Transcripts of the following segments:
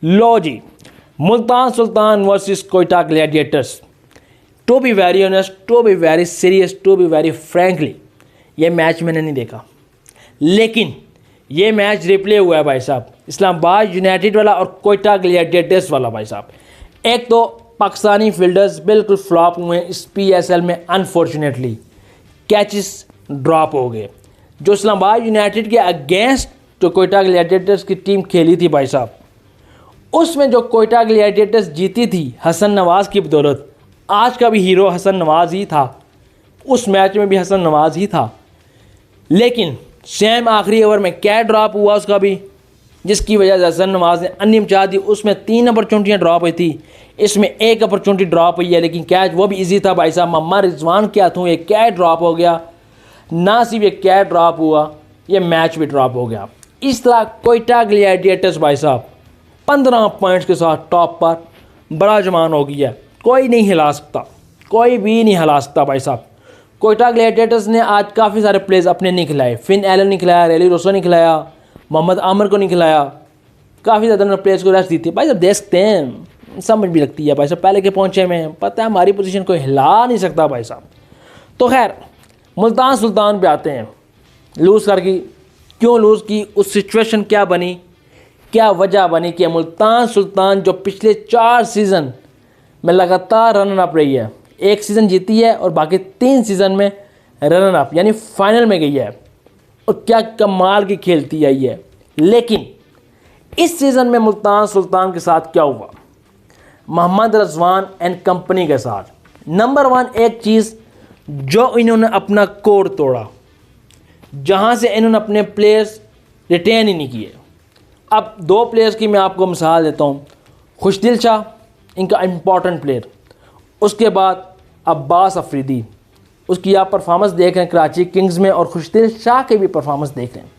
लो जी, Multan Sultan versus Quetta Gladiators. To be very honest, to be very serious, to be very frankly, ये match मैंने नहीं देखा, लेकिन ये मैच रिप्ले हुआ है भाई साहब, इस्लामाबाद यूनाइटेड वाला और कोयटा ग्लैडिएटर्स वाला भाई साहब। एक तो पाकिस्तानी फील्डर्स बिल्कुल फ्लॉप हुए इस PSL में, अनफॉर्चुनेटली कैचेस ड्रॉप हो गए। जो इस्लामाबाद यूनाइटेड के अगेंस्ट जो कोयटा ग्लैडिएटर्स की टीम खेली थी भाई साहब, उसमें जो कोयटा ग्लैडिएटर्स जीती थी हसन नवाज़ की बदौलत, आज का भी हीरो हसन नवाज़ ही था, उस मैच में भी हसन नवाज़ ही था। लेकिन सेम आखिरी ओवर में क्या ड्रॉप हुआ उसका भी, जिसकी वजह से हसन नवाज़ ने अन्य चाह दी। उसमें 3 अपॉर्चुनिटियाँ ड्रॉप हुई थी, इसमें 1 अपॉर्चुनिटी ड्रॉप हुई है, लेकिन कैच वो भी इजी था भाई साहब। मोहम्मद रिजवान के हाथों ये कैच ड्रॉप हो गया, ना सिर्फ ये कैच ड्रॉप हुआ, ये मैच भी ड्रॉप हो गया। इस तरह कोयटा ग्लैडिएटर्स भाई साहब 15 पॉइंट्स के साथ टॉप पर बड़ा जमान हो गया है, कोई नहीं हिला सकता, कोई भी नहीं हिला सकता भाई साहब। कोयटा ग्लैडिएटर्स ने आज काफ़ी सारे प्लेयर्स अपने नहीं खिलाए, फिन एलन नहीं खिलाया, रेली रोसो नहीं खिलाया, मोहम्मद आमिर को नहीं खिलाया, काफ़ी ज़्यादा प्लेयर्स को रेस्ट दी थी भाई साहब। देख सकते हैं, समझ भी लगती है भाई साहब, पहले के पहुँचे में पता है हमारी पोजीशन कोई हिला नहीं सकता भाई साहब। तो खैर मुल्तान सुल्तान पे आते हैं, लूज़ करके क्यों लूज़ की, उस सिचुएशन क्या बनी, क्या वजह बनी कि मुल्तान सुल्तान जो पिछले 4 सीज़न में लगातार रनर अप रही है, 1 सीज़न जीती है और बाकी 3 सीज़न में रनर अप यानी फाइनल में गई है, और क्या कमाल की खेलती आई है। लेकिन इस सीज़न में मुल्तान सुल्तान के साथ क्या हुआ, मोहम्मद रिजवान एंड कंपनी के साथ, नंबर 1 एक चीज़ जो इन्होंने अपना कोर तोड़ा, जहाँ से इन्होंने अपने प्लेयर्स रिटेन ही नहीं किए। अब 2 प्लेयर्स की मैं आपको मिसाल देता हूँ, खुशदिल शाह इनका इम्पॉर्टेंट प्लेयर, उसके बाद अब्बास अफरीदी, उसकी आप परफॉर्मेंस देख रहे हैं कराची किंग्स में, और खुशदिल शाह के भी परफॉर्मेंस देख रहे हैं।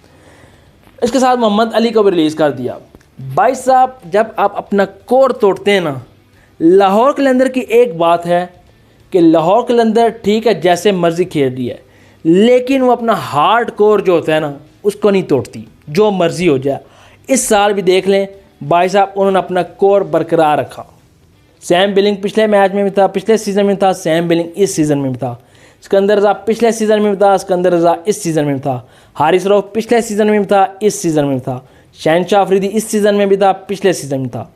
इसके साथ मोहम्मद अली को भी रिलीज़ कर दिया। भाई साहब जब आप अपना कोर तोड़ते हैं ना, लाहौर कलंदर की एक बात है कि लाहौर कलंदर ठीक है जैसे मर्ज़ी खेल रही है, लेकिन वो अपना हार्ड कोर जो होता है ना उसको नहीं तोड़ती, जो मर्ज़ी हो जाए। इस साल भी देख लें भाई साहब, उन्होंने अपना कोर बरकरार रखा। सैम बिलिंग पिछले मैच में भी था, पिछले सीज़न में था, सैम बिलिंग इस सीज़न में भी था, सिकंदर रज़ा पिछले सीज़न में भी था, सिकंदर रज़ा इस सीज़न में भी था, हारिस रऊफ पिछले सीज़न में भी था, इस सीज़न में भी था, शहनशाह अफरीदी इस सीज़न में भी था, पिछले सीज़न में था।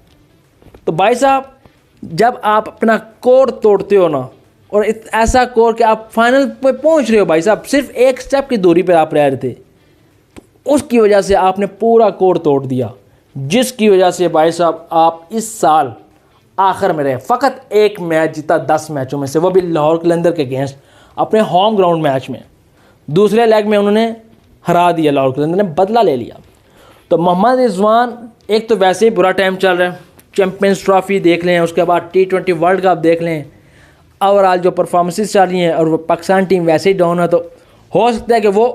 तो भाई साहब जब आप अपना कोर तोड़ते हो ना, और ऐसा कोर कि आप फाइनल पे पहुंच रहे हो भाई साहब, सिर्फ 1 स्टेप की दूरी पे आप रह रहे थे, तो उसकी वजह से आपने पूरा कोर तोड़ दिया, जिसकी वजह से भाई साहब आप इस साल आखिर में रहे। फ़कत 1 मैच जीता 10 मैचों में से, वो भी लाहौर कलंदर के अगेंस्ट अपने होम ग्राउंड मैच में। दूसरे लेग में उन्होंने हरा दिया, लाहौर कलंदर ने बदला ले लिया। तो मोहम्मद रिजवान एक तो वैसे ही बुरा टाइम चल रहा है, चैम्पियंस ट्रॉफी देख लें, उसके बाद T20 वर्ल्ड कप देख लें, ओवरऑल जो परफॉर्मेंसेस चल रही हैं, और पाकिस्तान टीम वैसे ही डाउन है, तो हो सकता है कि वो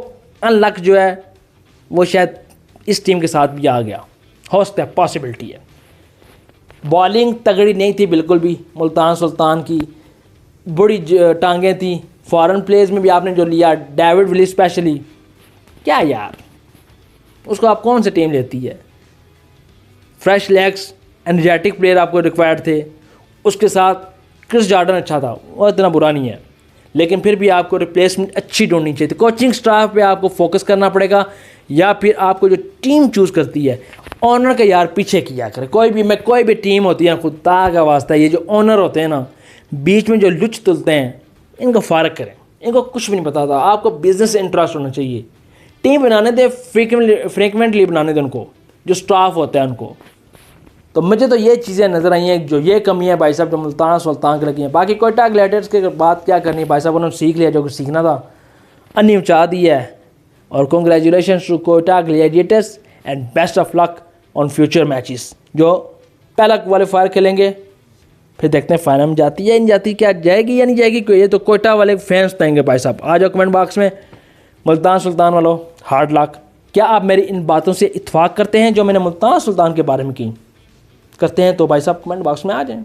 अनलक जो है वो शायद इस टीम के साथ भी आ गया, हो सकता है, पॉसिबिलिटी है। बॉलिंग तगड़ी नहीं थी बिल्कुल भी, मुल्तान सुल्तान की बड़ी टांगें थी। फॉरेन प्लेयर्स में भी आपने जो लिया, डेविड विली स्पेशली, क्या यार उसको आप कौन सी टीम लेती है। फ्रेश लेग्स, एनर्जेटिक प्लेयर आपको रिक्वायर्ड थे, उसके साथ क्रिस जॉर्डन अच्छा था, वो इतना बुरा नहीं है, लेकिन फिर भी आपको रिप्लेसमेंट अच्छी ढूंढनी चाहिए थी। कोचिंग स्टाफ पे आपको फोकस करना पड़ेगा, या फिर आपको जो टीम चूज़ करती है ऑनर के यार पीछे किया करे। कोई भी टीम होती है, खुदा का वास्ता, ये जो ऑनर होते हैं ना, बीच में जो लुच तुलते हैं, इनको फ़ारक करें, इनको कुछ भी नहीं पता था। आपको बिजनेस से इंटरेस्ट होना चाहिए, टीम बनाने दे, फ्रीक्वेंटली बनाने दे उनको, जो स्टाफ होता है उनको। तो मुझे तो ये चीज़ें नज़र आई हैं, जो ये कमी है भाई साहब जो मुल्तान सुल्तान की लगी है। बाकी कोयटा ग्लैडिएटर्स की बात क्या करनी भाई साहब, उन्होंने सीख लिया जो कुछ सीखना था, अन्नी उचा दी है। और congratulations to Quetta Gladiators and best of luck on future matches. जो पहला क्वालिफायर खेलेंगे, फिर देखते हैं फाइनल में जाती है या नहीं जाती, क्या जाएगी या नहीं जाएगी, ये तो कोयटा वाले फैंस देंगे भाई साहब। आ जाओ कमेंट बॉक्स में, मुल्तान सुल्तान वालों हार्ड लक। क्या आप मेरी इन बातों से इत्तेफाक करते हैं जो मैंने मुल्तान सुल्तान के बारे में की? करते हैं तो भाई साहब कमेंट बॉक्स में आ जाएं।